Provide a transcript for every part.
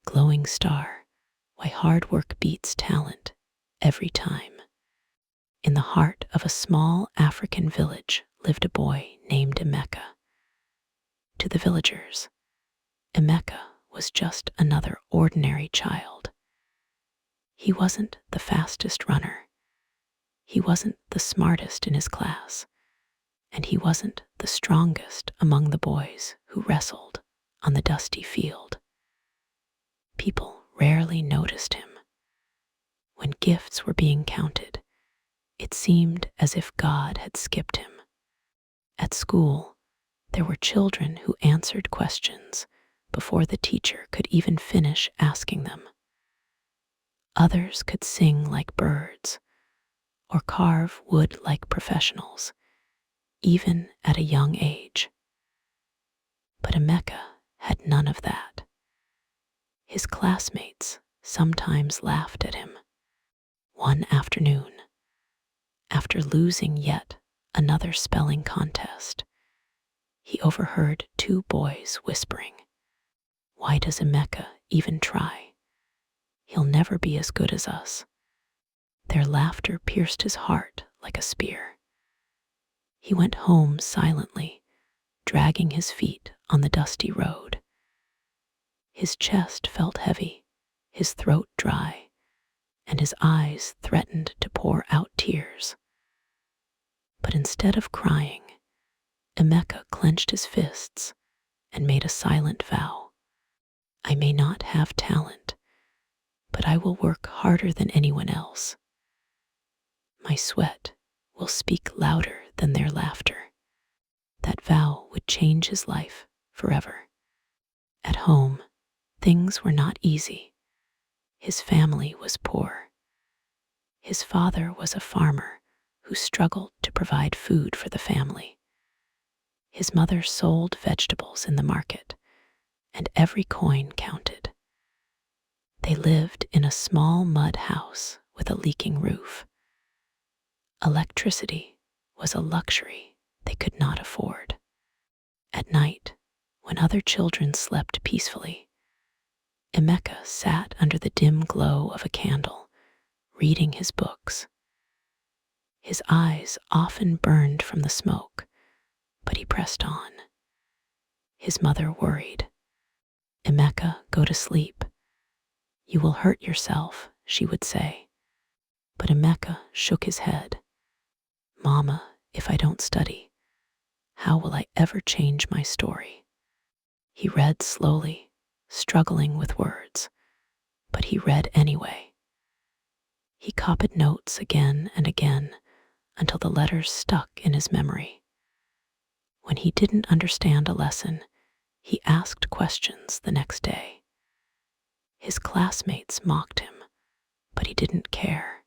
glowing star, why hard work beats talent every time. In the heart of a small African village lived a boy named Emeka. To the villagers, Emeka was just another ordinary child. He wasn't the fastest runner. He wasn't the smartest in his class. And he wasn't the strongest among the boys who wrestled on the dusty field. People rarely noticed him. When gifts were being counted, it seemed as if God had skipped him. At school, there were children who answered questions before the teacher could even finish asking them. Others could sing like birds or carve wood like professionals, even at a young age. But Emeka had none of that. His classmates sometimes laughed at him. One afternoon, after losing yet another spelling contest, he overheard two boys whispering, "Why does Emeka even try? He'll never be as good as us." Their laughter pierced his heart like a spear. He went home silently, dragging his feet on the dusty road. His chest felt heavy, his throat dry, and his eyes threatened to pour out tears. But instead of crying, Emeka clenched his fists and made a silent vow. "I may not have talent, but I will work harder than anyone else. My sweat will speak louder than their laughter." That vow would change his life forever. At home, things were not easy. His family was poor. His father was a farmer who struggled to provide food for the family. His mother sold vegetables in the market, and every coin counted. They lived in a small mud house with a leaking roof. Electricity was a luxury they could not afford. At night, when other children slept peacefully, Emeka sat under the dim glow of a candle, reading his books. His eyes often burned from the smoke, but he pressed on. His mother worried. "Emeka, go to sleep. You will hurt yourself," she would say. But Emeka shook his head. "Mama, if I don't study, how will I ever change my story?" He read slowly, struggling with words, but he read anyway. He copied notes again and again until the letters stuck in his memory. When he didn't understand a lesson, he asked questions the next day. His classmates mocked him, but he didn't care.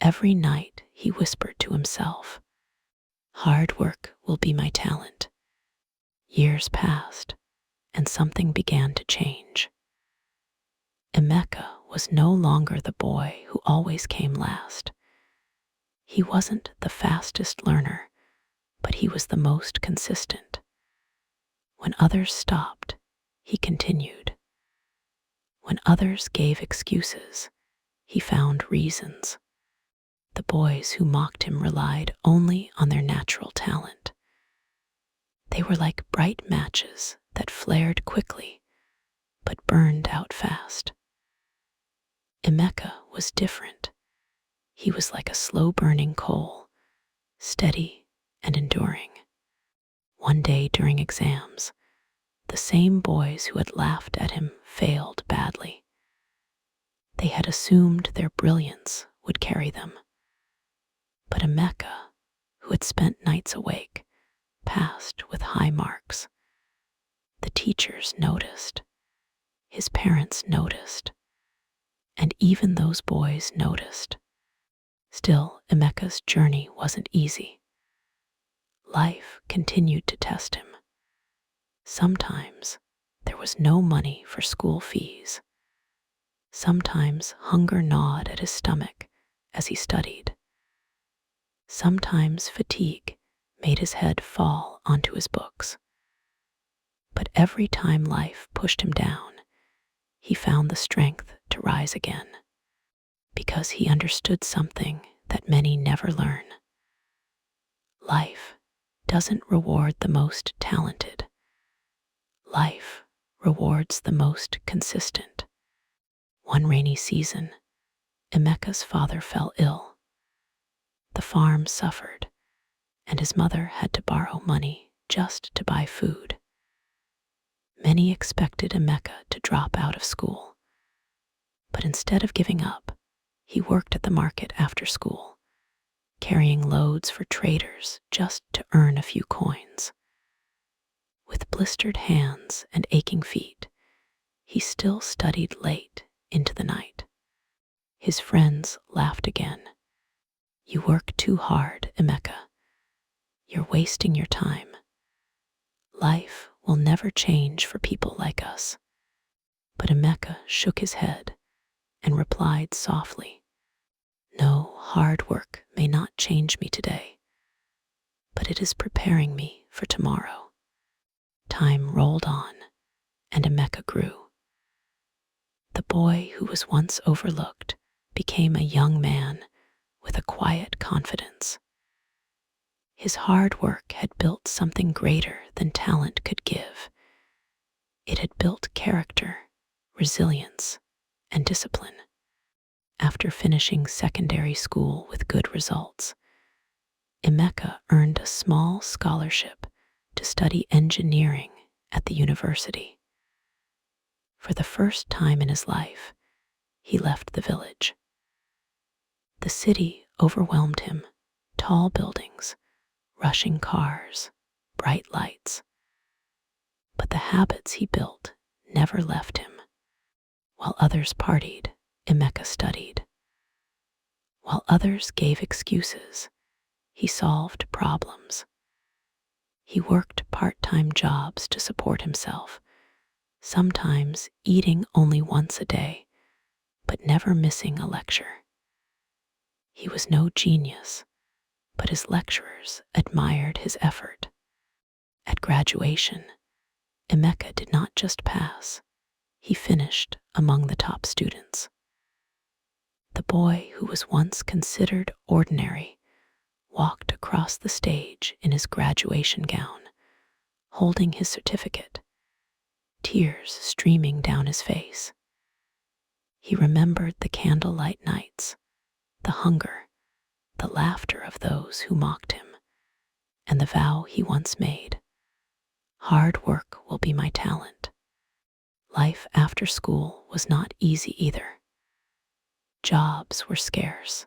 Every night he whispered to himself, "Hard work will be my talent." Years passed, and something began to change. Emeka was no longer the boy who always came last. He wasn't the fastest learner, but he was the most consistent. When others stopped, he continued. When others gave excuses, he found reasons. The boys who mocked him relied only on their natural talent. They were like bright matches that flared quickly, but burned out fast. Emeka was different. He was like a slow-burning coal, steady and enduring. One day during exams, the same boys who had laughed at him failed badly. They had assumed their brilliance would carry them. But Emeka, who had spent nights awake, passed with high marks. The teachers noticed. His parents noticed. And even those boys noticed. Still, Emeka's journey wasn't easy. Life continued to test him. Sometimes there was no money for school fees. Sometimes hunger gnawed at his stomach as he studied. Sometimes fatigue made his head fall onto his books. But every time life pushed him down, found the strength to rise again, because he understood something that many never learn. Life doesn't reward the most talented. Life rewards the most consistent. One rainy season, Emeka's father fell ill. The farm suffered, and his mother had to borrow money just to buy food. Many expected Emeka to drop out of school, but instead of giving up, he worked at the market after school, carrying loads for traders just to earn a few coins. With blistered hands and aching feet, he still studied late into the night. His friends laughed again. "You work too hard, Emeka. You're wasting your time. Life will never change for people like us." But Emeka shook his head and replied softly, "No, hard work may not change me today, but it is preparing me for tomorrow." Time rolled on, and Emeka grew. The boy who was once overlooked became a young man with a quiet confidence. His hard work had built something greater than talent could give. It had built character, resilience, and discipline. After finishing secondary school with good results, Emeka earned a small scholarship to study engineering at the university. For the first time in his life, he left the village. The city overwhelmed him: tall buildings, rushing cars, bright lights. But the habits he built never left him. While others partied, Emeka studied. While others gave excuses, he solved problems. He worked part-time jobs to support himself, sometimes eating only once a day, but never missing a lecture. He was no genius, but his lecturers admired his effort. At graduation, Emeka did not just pass, he finished among the top students. The boy who was once considered ordinary walked across the stage in his graduation gown, holding his certificate, tears streaming down his face. He remembered the candlelight nights, the hunger, the laughter of those who mocked him, and the vow he once made: "Hard work will be my talent." Life after school was not easy either. Jobs were scarce,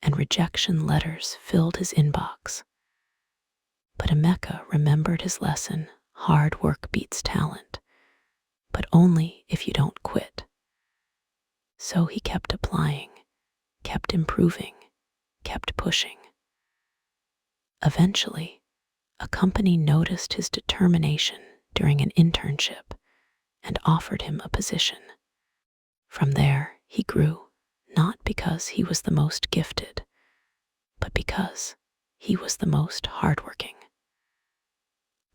and rejection letters filled his inbox. But Emeka remembered his lesson: hard work beats talent, but only if you don't quit. So he kept applying, kept improving, kept pushing. Eventually, a company noticed his determination during an internship and offered him a position. From there, he grew, not because he was the most gifted, but because he was the most hardworking.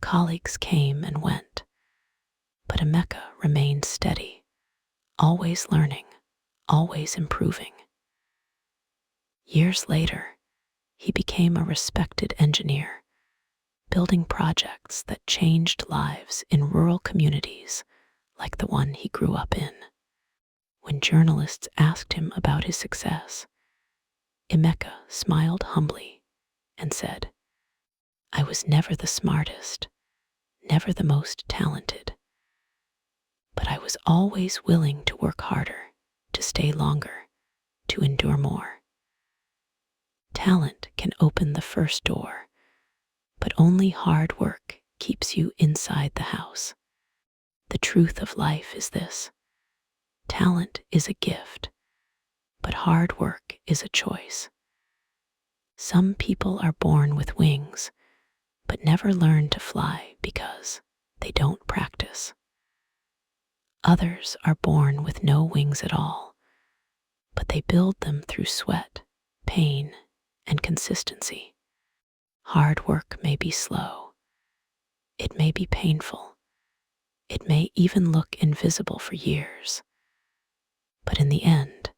Colleagues came and went, but Emeka remained steady, always learning, always improving. Years later, he became a respected engineer, building projects that changed lives in rural communities like the one he grew up in. When journalists asked him about his success, Emeka smiled humbly and said, "I was never the smartest, never the most talented, but I was always willing to work harder, to stay longer, to endure more." Talent can open the first door, but only hard work keeps you inside the house. The truth of life is this: talent is a gift, but hard work is a choice. Some people are born with wings, but never learn to fly because they don't practice. Others are born with no wings at all, but they build them through sweat, pain, and consistency. Hard work may be slow. It may be painful. It may even look invisible for years. But in the end,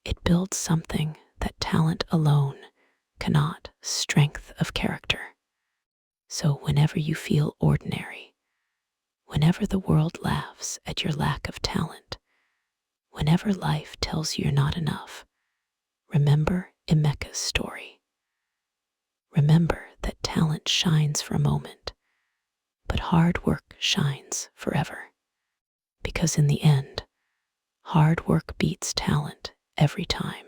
it builds something that talent alone cannot: strength of character. So whenever you feel ordinary, whenever the world laughs at your lack of talent, whenever life tells you you're not enough, remember Emeka's story. Remember that talent shines for a moment, but hard work shines forever. Because in the end, hard work beats talent every time.